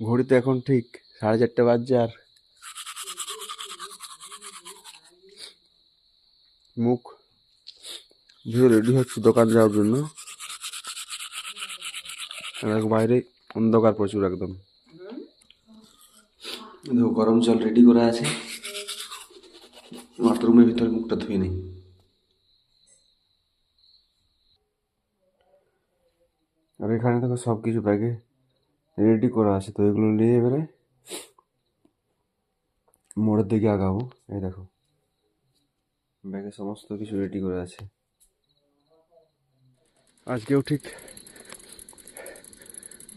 ঘড়িতে এখন ঠিক 4:30 বাজছে, আর মুখ ধুয়ে রেডি হচ্ছে দোকান যাওয়ার জন্য। বাইরে অন্ধকার প্রচুর একদম। দেখো গরম জল রেডি করা আছে, বাথরুমের ভিতরে মুখটা ধুয়ে নিই। আর এখানে দেখো সব কিছু ব্যাগে রেডি করা আছে, তো এগুলো নিয়ে এবারে মোড়ের দিকে আগাবো। এই দেখো ব্যাগে সমস্ত কিছু রেডি করে আছে। আজকেও ঠিক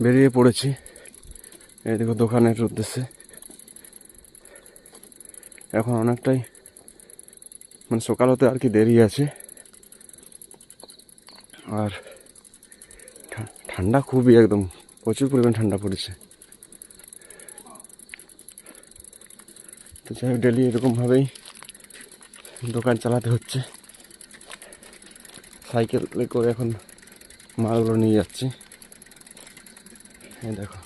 বেরিয়ে পড়েছি এই দেখো দোকানের উদ্দেশ্যে। এখন অনেকটাই মানে সকাল হতে আর কি দেরি আছে, আর ঠান্ডা খুবই, একদম প্রচুর পরিমাণ ঠান্ডা পড়েছে। তো যাই হোক ডেলি এরকমভাবেই দোকান চালাতে হচ্ছে। সাইকেলে করে এখন মালগুলো নিয়ে যাচ্ছি। এই দেখো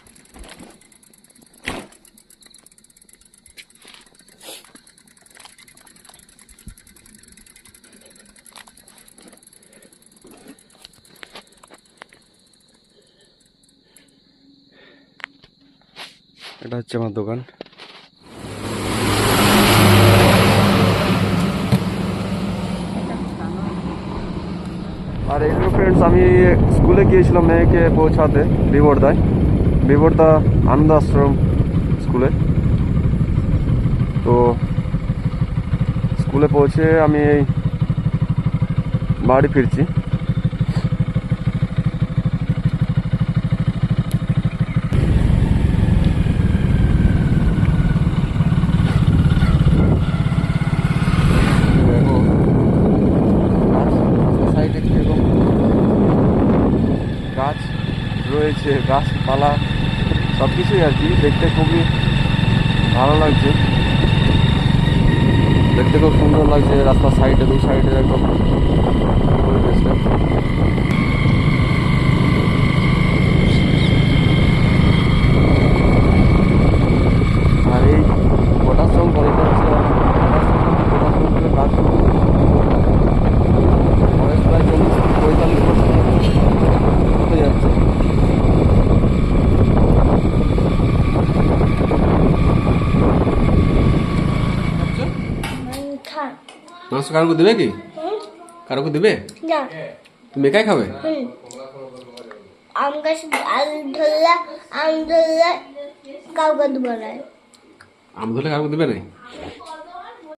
এটা হচ্ছে আমার দোকান। আর এই ফ্রেন্ডস, আমি স্কুলে গিয়েছিলাম মেয়েকে পৌঁছাতে বিবর্দা আনন্দ আশ্রম স্কুলে। তো স্কুলে পৌঁছে আমি এই বাড়ি ফিরছি। সাইডে কীরকম গাছ রয়েছে, গাছপালা সব কিছুই আর কি দেখতে খুবই ভালো লাগছে। দেখতে খুব সুন্দর লাগছে রাস্তার সাইডে, দুই সাইডে একদম পরিবেশটা। আর এই গোটার জঙ্গল, এটা হচ্ছে গোটার জঙ্গলের গাছ বয়স প্রায় 40-45 বছর হতে যাচ্ছে। মাংস কারোকে দেবে কি? কারোকে দেবে? তুমি একাই খাবে? আম গাছ আম ধরলে কাউকে দেবো না। আম ধরলে কারোকে দেবে না?